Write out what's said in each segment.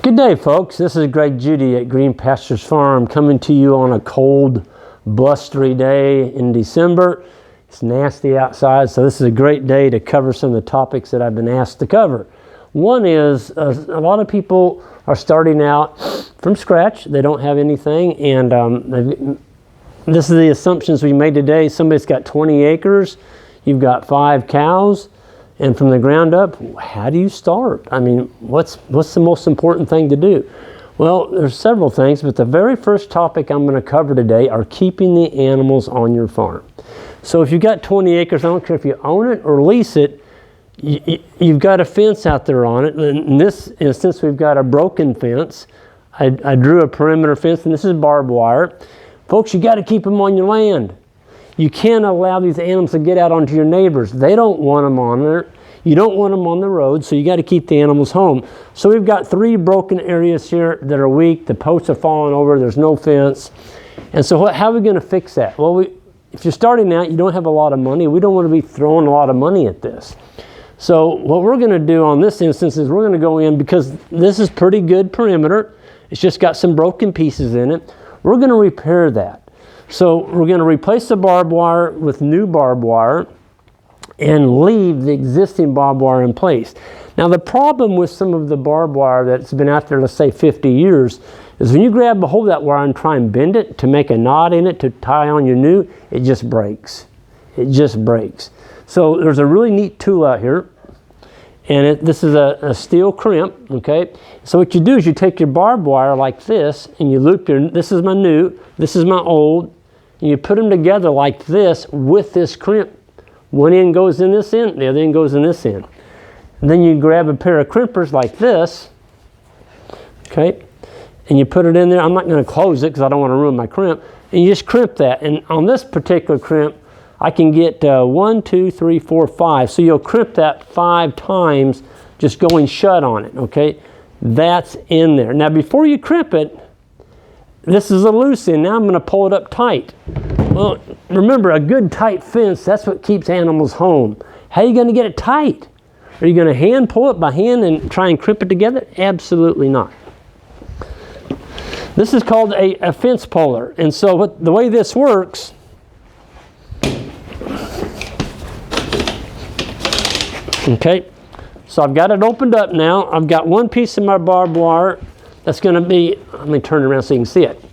Good day, folks. This is Greg Judy at Green Pastures Farm coming to you on a cold, blustery day in December. It's nasty outside, so this is a great day to cover some of the topics that I've been asked to cover. One is a lot of people are starting out from scratch. They don't have anything, and this is the assumptions we made today. Somebody's got 20 acres, you've got 5 cows, and from the ground up, how do you start? I mean, what's the most important thing to do? Well, there's several things, but the very first topic I'm going to cover today are keeping the animals on your farm. So if you've got 20 acres, I don't care if you own it or lease it, you've got a fence out there on it. In this instance, we've got a broken fence. I drew a perimeter fence, and this is barbed wire. Folks, you got to keep them on your land. You can't allow these animals to get out onto your neighbors. They don't want them on there. You don't want them on the road, so you got to keep the animals home. So we've got 3 broken areas here that are weak. The posts are falling over. There's no fence. And so how are we going to fix that? Well, if you're starting out, you don't have a lot of money. We don't want to be throwing a lot of money at this. So what we're going to do on this instance is we're going to go in, because this is pretty good perimeter. It's just got some broken pieces in it. We're going to repair that. So we're going to replace the barbed wire with new barbed wire and leave the existing barbed wire in place. Now the problem with some of the barbed wire that's been out there, let's say 50 years, is when you grab a hold of that wire and try and bend it to make a knot in it to tie on your new, it just breaks. It just breaks. So there's a really neat tool out here, and this is a steel crimp, okay? So what you do is you take your barbed wire like this, and you loop this is my new, this is my old, and you put them together like this with this crimp. One end goes in this end, the other end goes in this end. And then you grab a pair of crimpers like this, okay? And you put it in there. I'm not going to close it because I don't want to ruin my crimp. And you just crimp that. And on this particular crimp, I can get 1, 2, 3, 4, 5. So you'll crimp that 5 times just going shut on it, okay? That's in there. Now before you crimp it, this is a loose end. Now I'm going to pull it up tight. Well, remember, a good tight fence, that's what keeps animals home. How are you going to get it tight? Are you going to hand pull it by hand and try and crimp it together? Absolutely not. This is called a fence puller. And so the way this works, okay, so I've got it opened up now. I've got one piece of my barbed wire that's going to be, let me turn it around so you can see it.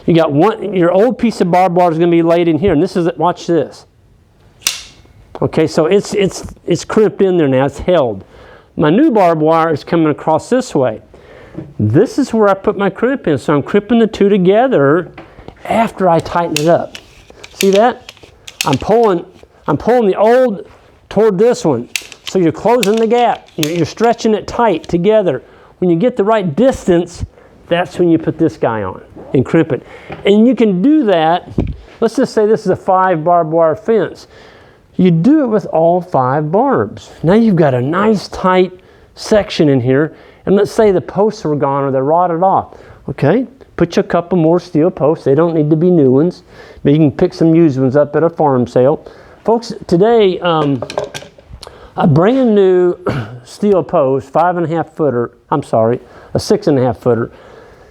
You got your old piece of barbed wire is going to be laid in here, and this is it. Watch this. Okay, so it's crimped in there now. It's held. My new barbed wire is coming across this way. This is where I put my crimp in. So I'm crimping the two together after I tighten it up. See that? I'm pulling the old toward this one. So you're closing the gap. You're stretching it tight together. When you get the right distance, that's when you put this guy on and crimp it. And you can do that. Let's just say this is a 5 barbed wire fence. You do it with all 5 barbs. Now you've got a nice tight section in here. And let's say the posts are gone or they're rotted off. Okay, put you a couple more steel posts. They don't need to be new ones, but you can pick some used ones up at a farm sale. Folks, today, a brand new steel post, 5.5 footer, I'm sorry, a 6.5 footer,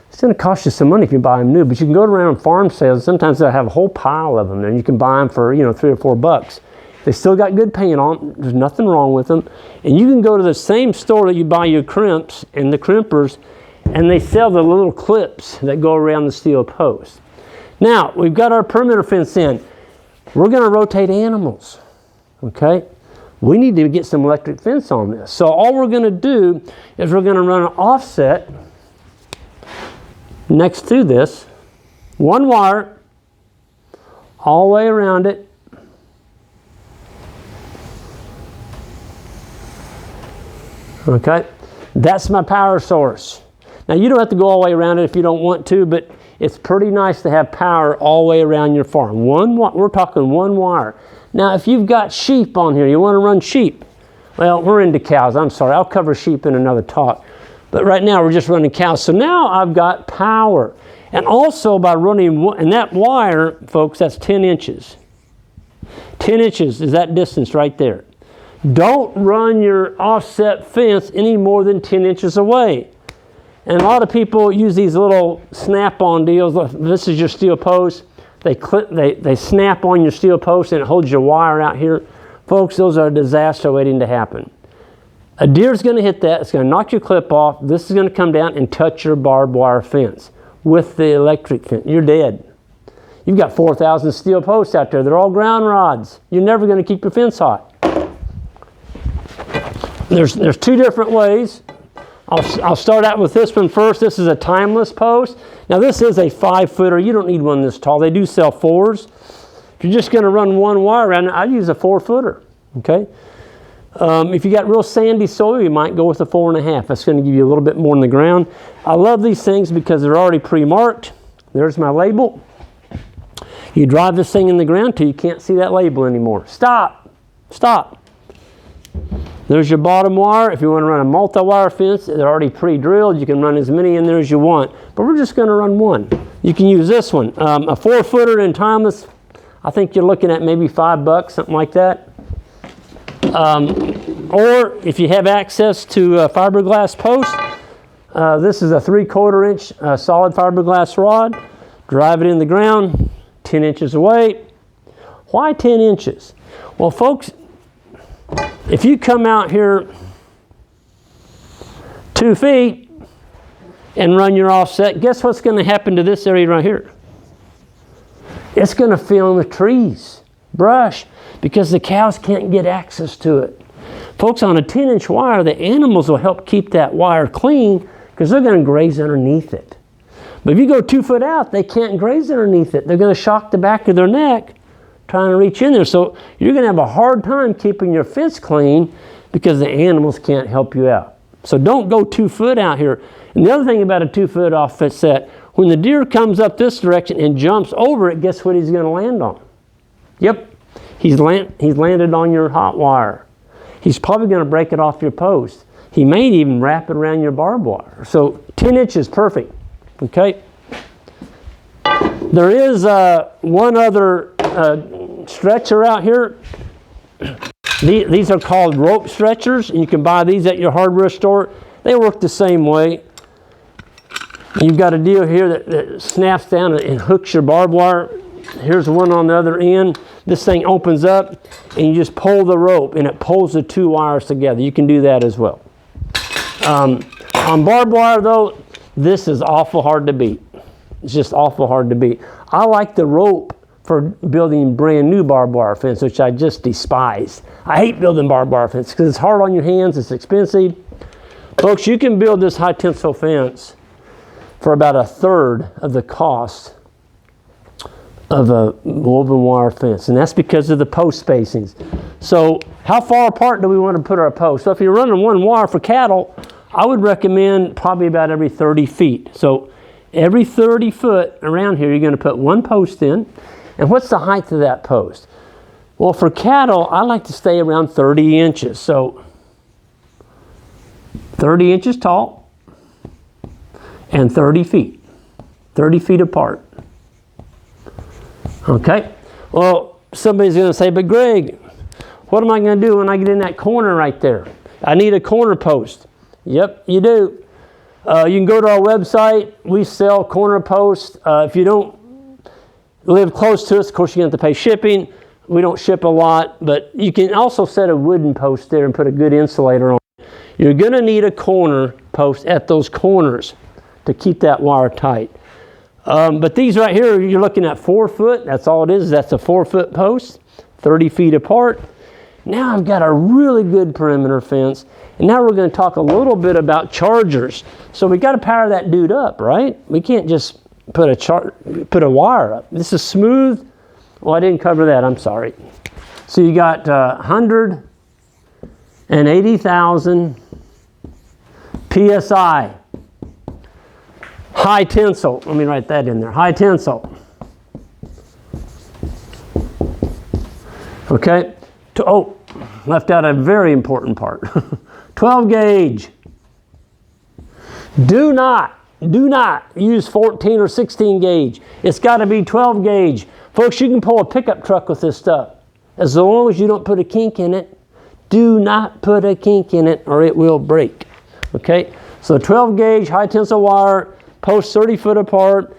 it's going to cost you some money if you buy them new, but you can go around farm sales. Sometimes they'll have a whole pile of them, and you can buy them for, $3 or $4. They still got good paint on them. There's nothing wrong with them. And you can go to the same store that you buy your crimps and the crimpers, and they sell the little clips that go around the steel post. Now, we've got our perimeter fence in. We're going to rotate animals, okay? We need to get some electric fence on this. So all we're going to do is we're going to run an offset next to this, 1 wire all the way around it. Okay, that's my power source. Now you don't have to go all the way around it if you don't want to, but it's pretty nice to have power all the way around your farm. We're talking 1 wire. Now if you've got sheep on here, you want to run sheep. Well, we're into cows. I'm sorry, I'll cover sheep in another talk. But right now we're just running cows. So now I've got power. And also by running, and that wire, folks, that's 10 inches. 10 inches is that distance right there. Don't run your offset fence any more than 10 inches away. And a lot of people use these little snap-on deals. This is your steel post. They snap on your steel post and it holds your wire out here. Folks, those are a disaster waiting to happen. A deer's going to hit that. It's going to knock your clip off. This is going to come down and touch your barbed wire fence with the electric fence. You're dead. You've got 4,000 steel posts out there. They're all ground rods. You're never going to keep your fence hot. There's two different ways. I'll start out with this one first. This is a timeless post. Now this is a 5-footer. You don't need one this tall. They do sell 4s. If you're just going to run one wire around it, I'd use a 4-footer. Okay. If you got real sandy soil, you might go with a 4.5. That's going to give you a little bit more in the ground. I love these things because they're already pre-marked. There's my label. You drive this thing in the ground till you can't see that label anymore. Stop. Stop. There's your bottom wire. If you want to run a multi-wire fence, they're already pre-drilled. You can run as many in there as you want. But we're just going to run one. You can use this one. A 4-footer in timeless, I think you're looking at maybe $5, something like that. Or if you have access to a fiberglass post, this is a 3/4 inch solid fiberglass rod. Drive it in the ground, 10 inches away. Why 10 inches? Well, folks, if you come out here 2 feet and run your offset, guess what's going to happen to this area right here? It's going to fill in with trees, brush, because the cows can't get access to it. Folks, on a 10-inch wire, the animals will help keep that wire clean because they're going to graze underneath it. But if you go 2 foot out, they can't graze underneath it. They're going to shock the back of their neck trying to reach in there. So you're going to have a hard time keeping your fence clean because the animals can't help you out. So don't go 2 foot out here. And the other thing about a 2-foot offset, when the deer comes up this direction and jumps over it, guess what he's going to land on? Yep, he's landed on your hot wire. He's probably going to break it off your post. He may even wrap it around your barbed wire. So 10 inches, perfect. Okay. There is one other stretcher out here. These are called rope stretchers, and you can buy these at your hardware store. They work the same way. You've got a deal here that snaps down and hooks your barbed wire. Here's one on the other end. This thing opens up, and you just pull the rope, and it pulls the 2 wires together. You can do that as well. On barbed wire, though, this is awful hard to beat. It's just awful hard to beat. I like the rope for building brand new barbed wire fence, which I just despise. I hate building barbed wire fence because it's hard on your hands, it's expensive. Folks, you can build this high tensile fence for about 1/3 of the cost of a woven wire fence, and that's because of the post spacings. So how far apart do we want to put our posts? So if you're running one wire for cattle, I would recommend probably about every 30 feet. So every 30 foot around here, you're going to put one post in. And what's the height of that post? Well, for cattle, I like to stay around 30 inches. So 30 inches tall and 30 feet. 30 feet apart. Okay. Well, somebody's going to say, but Greg, what am I going to do when I get in that corner right there? I need a corner post. Yep, you do. You can go to our website. We sell corner posts. If you don't live close to us, of course, you're going to have to pay shipping. We don't ship a lot, but you can also set a wooden post there and put a good insulator on it. You're going to need a corner post at those corners to keep that wire tight. But these right here, you're looking at 4 foot. That's all it is. That's a 4-foot post, 30 feet apart. Now I've got a really good perimeter fence. And now we're going to talk a little bit about chargers. So we got to power that dude up, right? We can't just put a wire up. This is smooth. Well, I didn't cover that. I'm sorry. So you got 180,000 PSI. High tensile. Let me write that in there. High tensile. Okay. Oh, left out a very important part. 12 gauge. Do not use 14 or 16 gauge. It's got to be 12 gauge. Folks, you can pull a pickup truck with this stuff. As long as you don't put a kink in it, do not put a kink in it or it will break. Okay? So 12 gauge high tensile wire, posts 30 foot apart,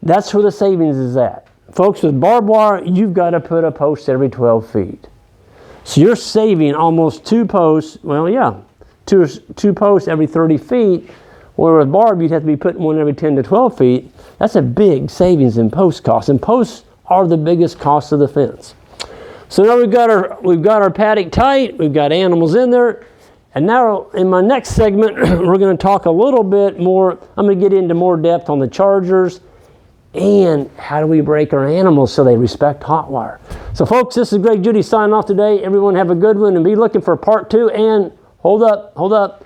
that's where the savings is at. Folks, with barbed wire, you've got to put a post every 12 feet. So you're saving almost 2 posts, well, yeah, two posts every 30 feet, where with barb, you'd have to be putting one every 10 to 12 feet. That's a big savings in post costs, and posts are the biggest cost of the fence. So now we've got our paddock tight, we've got animals in there, and now in my next segment, we're going to talk a little bit more, I'm going to get into more depth on the chargers, and how do we break our animals so they respect hot wire. So folks, this is Greg Judy signing off today. Everyone have a good one, and be looking for part 2, and hold up.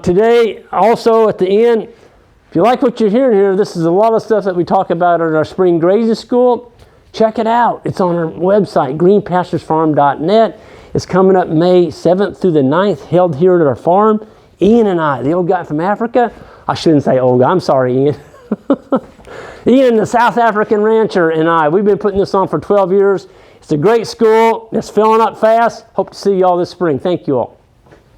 Today, also at the end, if you like what you're hearing here, this is a lot of stuff that we talk about at our spring grazing school. Check it out. It's on our website, greenpasturesfarm.net. It's coming up May 7th through the 9th, held here at our farm. Ian and I, the old guy from Africa. I shouldn't say old guy, I'm sorry, Ian. Ian, the South African rancher, and I, we've been putting this on for 12 years. It's a great school. It's filling up fast. Hope to see you all this spring. Thank you all.